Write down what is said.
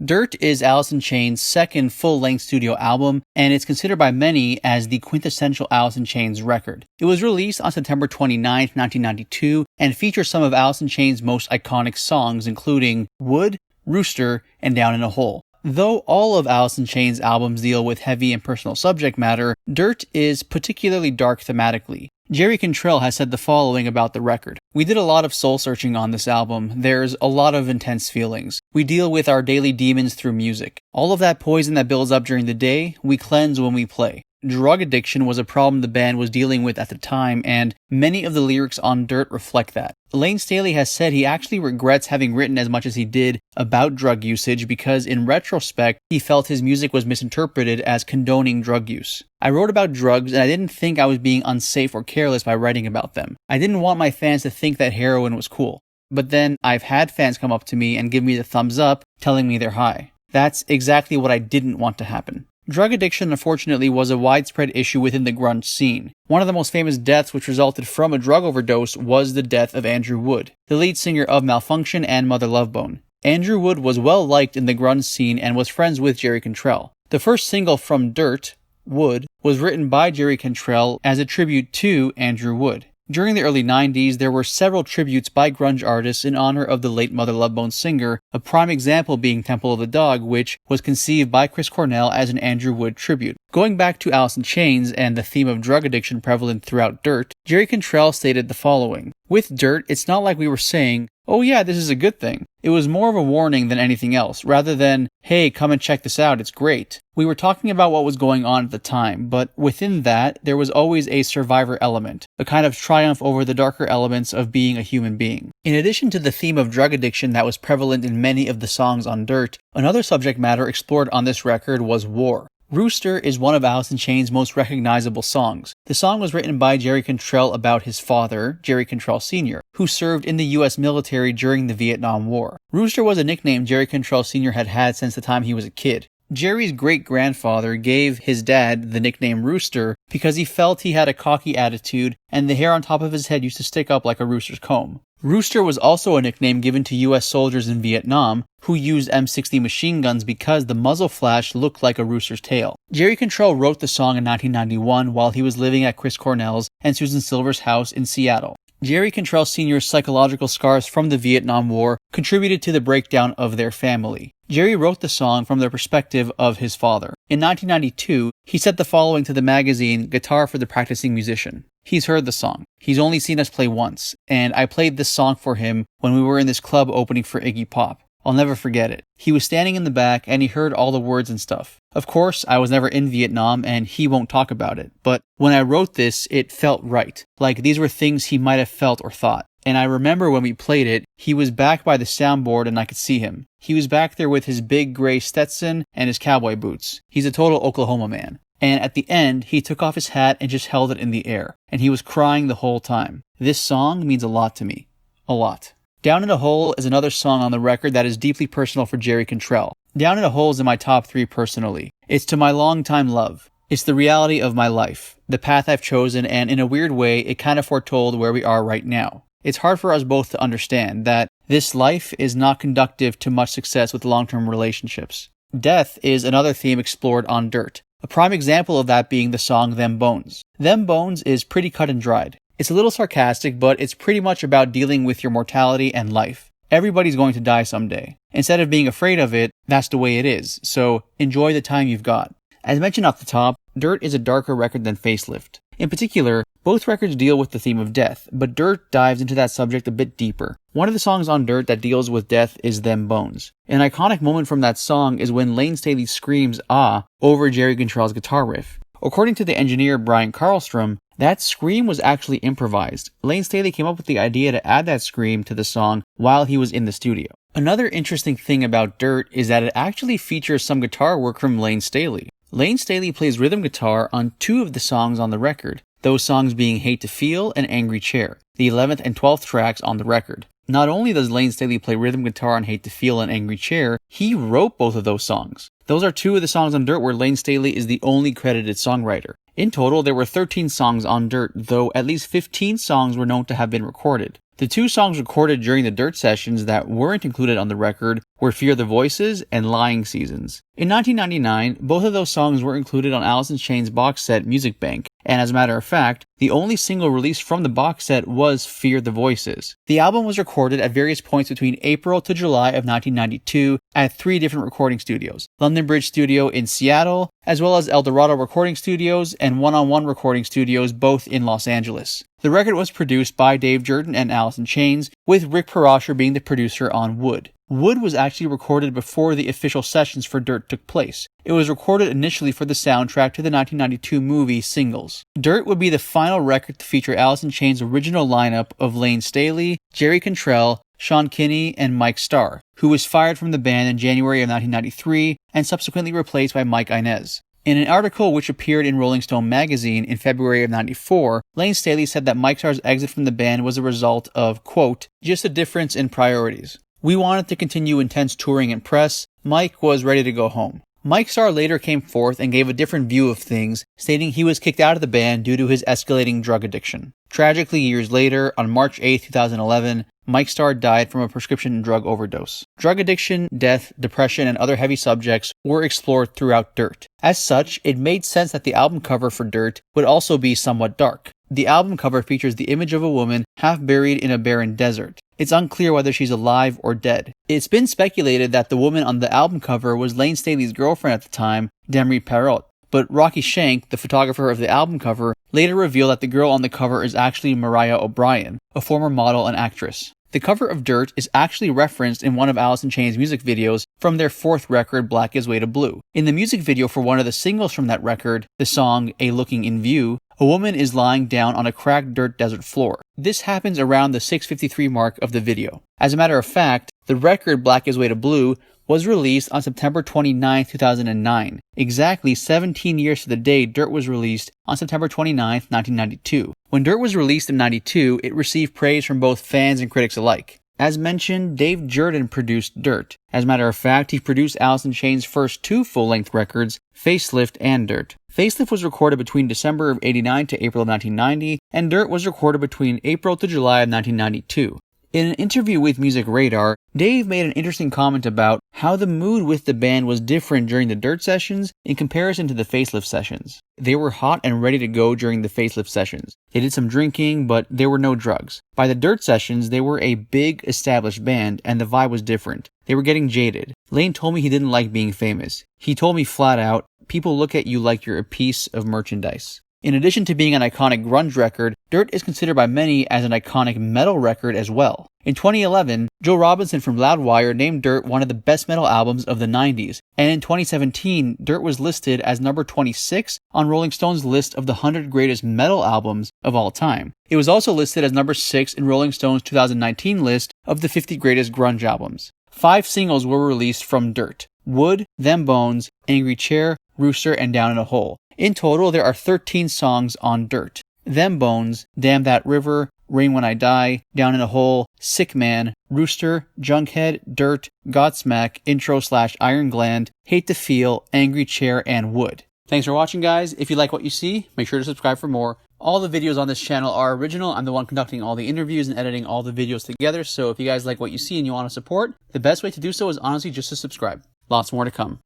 Dirt is Alice in Chains' second full-length studio album, and it's considered by many as the quintessential Alice in Chains record. It was released on September 29, 1992, and features some of Alice in Chains' most iconic songs, including Wood, Rooster, and Down in a Hole. Though all of Alice in Chains' albums deal with heavy and personal subject matter, Dirt is particularly dark thematically. Jerry Cantrell has said the following about the record. We did a lot of soul-searching on this album. There's a lot of intense feelings. We deal with our daily demons through music. All of that poison that builds up during the day, we cleanse when we play. Drug addiction was a problem the band was dealing with at the time, and many of the lyrics on Dirt reflect that. Lane Staley has said he actually regrets having written as much as he did about drug usage because in retrospect, he felt his music was misinterpreted as condoning drug use. I wrote about drugs and I didn't think I was being unsafe or careless by writing about them. I didn't want my fans to think that heroin was cool. But then I've had fans come up to me and give me the thumbs up, telling me they're high. That's exactly what I didn't want to happen. Drug addiction, unfortunately, was a widespread issue within the grunge scene. One of the most famous deaths which resulted from a drug overdose was the death of Andrew Wood, the lead singer of Malfunction and Mother Love Bone. Andrew Wood was well liked in the grunge scene and was friends with Jerry Cantrell. The first single from Dirt, Wood, was written by Jerry Cantrell as a tribute to Andrew Wood. During the early 90s, there were several tributes by grunge artists in honor of the late Mother Love Bone singer, a prime example being Temple of the Dog, which was conceived by Chris Cornell as an Andrew Wood tribute. Going back to Alice in Chains and the theme of drug addiction prevalent throughout Dirt, Jerry Cantrell stated the following. With Dirt, it's not like we were saying, oh yeah, this is a good thing. It was more of a warning than anything else, rather than, hey, come and check this out, it's great. We were talking about what was going on at the time, but within that, there was always a survivor element, a kind of triumph over the darker elements of being a human being. In addition to the theme of drug addiction that was prevalent in many of the songs on Dirt, another subject matter explored on this record was war. Rooster is one of Alice in Chains' most recognizable songs. The song was written by Jerry Cantrell about his father, Jerry Cantrell Sr., who served in the U.S. military during the Vietnam War. Rooster was a nickname Jerry Cantrell Sr. had had since the time he was a kid. Jerry's great-grandfather gave his dad the nickname Rooster because he felt he had a cocky attitude and the hair on top of his head used to stick up like a rooster's comb. Rooster was also a nickname given to U.S. soldiers in Vietnam who used M60 machine guns because the muzzle flash looked like a rooster's tail. Jerry Cantrell wrote the song in 1991 while he was living at Chris Cornell's and Susan Silver's house in Seattle. Jerry Cantrell Sr.'s psychological scars from the Vietnam War contributed to the breakdown of their family. Jerry wrote the song from the perspective of his father. In 1992, he said the following to the magazine Guitar for the Practicing Musician. He's heard the song. He's only seen us play once, and I played this song for him when we were in this club opening for Iggy Pop. I'll never forget it. He was standing in the back and he heard all the words and stuff. Of course, I was never in Vietnam and he won't talk about it, but when I wrote this, it felt right. Like these were things he might have felt or thought. And I remember when we played it, he was back by the soundboard and I could see him. He was back there with his big gray Stetson and his cowboy boots. He's a total Oklahoma man. And at the end, he took off his hat and just held it in the air. And he was crying the whole time. This song means a lot to me. A lot. Down in a Hole is another song on the record that is deeply personal for Jerry Cantrell. Down in a Hole is in my top 3 personally. It's to my longtime love. It's the reality of my life, the path I've chosen, and in a weird way, it kind of foretold where we are right now. It's hard for us both to understand that this life is not conducive to much success with long-term relationships. Death is another theme explored on Dirt. A prime example of that being the song Them Bones. Them Bones is pretty cut and dried. It's a little sarcastic, but it's pretty much about dealing with your mortality and life. Everybody's going to die someday. Instead of being afraid of it, that's the way it is, so enjoy the time you've got. As mentioned off the top, Dirt is a darker record than Facelift. In particular, both records deal with the theme of death, but Dirt dives into that subject a bit deeper. One of the songs on Dirt that deals with death is Them Bones. An iconic moment from that song is when Lane Staley screams "ah" over Jerry Cantrell's guitar riff. According to the engineer Brian Karlstrom, that scream was actually improvised. Lane Staley came up with the idea to add that scream to the song while he was in the studio. Another interesting thing about Dirt is that it actually features some guitar work from Lane Staley. Lane Staley plays rhythm guitar on 2 of the songs on the record, those songs being Hate to Feel and Angry Chair, the 11th and 12th tracks on the record. Not only does Lane Staley play rhythm guitar on Hate to Feel and Angry Chair, he wrote both of those songs. Those are 2 of the songs on Dirt where Lane Staley is the only credited songwriter. In total, there were 13 songs on Dirt, though at least 15 songs were known to have been recorded. The two songs recorded during the Dirt sessions that weren't included on the record were Fear the Voices and Lying Seasons. In 1999, both of those songs were included on Alice in Chains' box set Music Bank, and as a matter of fact, the only single released from the box set was Fear the Voices. The album was recorded at various points between April to July of 1992 at 3 different recording studios: London Bridge Studio in Seattle, as well as El Dorado Recording Studios and One on One Recording Studios, both in Los Angeles. The record was produced by Dave Jerden and Alice in Chains, with Rick Parasher being the producer on Wood. Wood was actually recorded before the official sessions for Dirt took place. It was recorded initially for the soundtrack to the 1992 movie Singles. Dirt would be the final record to feature Alice in Chains' original lineup of Lane Staley, Jerry Cantrell, Sean Kinney, and Mike Starr, who was fired from the band in January of 1993 and subsequently replaced by Mike Inez. In an article which appeared in Rolling Stone magazine in February of '94, Lane Staley said that Mike Starr's exit from the band was a result of, quote, just a difference in priorities. We wanted to continue intense touring and press. Mike was ready to go home. Mike Starr later came forth and gave a different view of things, stating he was kicked out of the band due to his escalating drug addiction. Tragically, years later, on March 8, 2011, Mike Starr died from a prescription drug overdose. Drug addiction, death, depression, and other heavy subjects were explored throughout Dirt. As such, it made sense that the album cover for Dirt would also be somewhat dark. The album cover features the image of a woman half buried in a barren desert. It's unclear whether she's alive or dead. It's been speculated that the woman on the album cover was Lane Staley's girlfriend at the time, Demri Parrott. But Rocky Shank, the photographer of the album cover, later revealed that the girl on the cover is actually Mariah O'Brien, a former model and actress. The cover of Dirt is actually referenced in one of Alice in Chains' music videos from their 4th record, Black Is Way to Blue. In the music video for one of the singles from that record, the song A Looking in View, a woman is lying down on a cracked dirt desert floor. This happens around the 6:53 mark of the video. As a matter of fact, the record Black Is Way to Blue was released on September 29, 2009. Exactly 17 years to the day Dirt was released on September 29, 1992. When Dirt was released in '92, it received praise from both fans and critics alike. As mentioned, Dave Jerden produced Dirt. As a matter of fact, he produced Alice in Chains' first 2 full-length records, Facelift and Dirt. Facelift was recorded between December of '89 to April of 1990, and Dirt was recorded between April to July of 1992. In an interview with Music Radar, Dave made an interesting comment about how the mood with the band was different during the Dirt sessions in comparison to the Facelift sessions. They were hot and ready to go during the Facelift sessions. They did some drinking, but there were no drugs. By the Dirt sessions, they were a big, established band, and the vibe was different. They were getting jaded. Lane told me he didn't like being famous. He told me flat out, people look at you like you're a piece of merchandise. In addition to being an iconic grunge record, Dirt is considered by many as an iconic metal record as well. In 2011, Joe Robinson from Loudwire named Dirt one of the best metal albums of the 90s, and in 2017, Dirt was listed as number 26 on Rolling Stone's list of the 100 greatest metal albums of all time. It was also listed as number 6 in Rolling Stone's 2019 list of the 50 greatest grunge albums. 5 singles were released from Dirt: Wood, Them Bones, Angry Chair, Rooster, and Down in a Hole. In total, there are 13 songs on Dirt: Them Bones, Damn That River, Rain When I Die, Down in a Hole, Sick Man, Rooster, Junkhead, Dirt, Godsmack, Intro/Iron Gland, Hate to Feel, Angry Chair, and Wood. Thanks for watching, guys. If you like what you see, make sure to subscribe for more. All the videos on this channel are original. I'm the one conducting all the interviews and editing all the videos together, so if you guys like what you see and you want to support, the best way to do so is honestly just to subscribe. Lots more to come.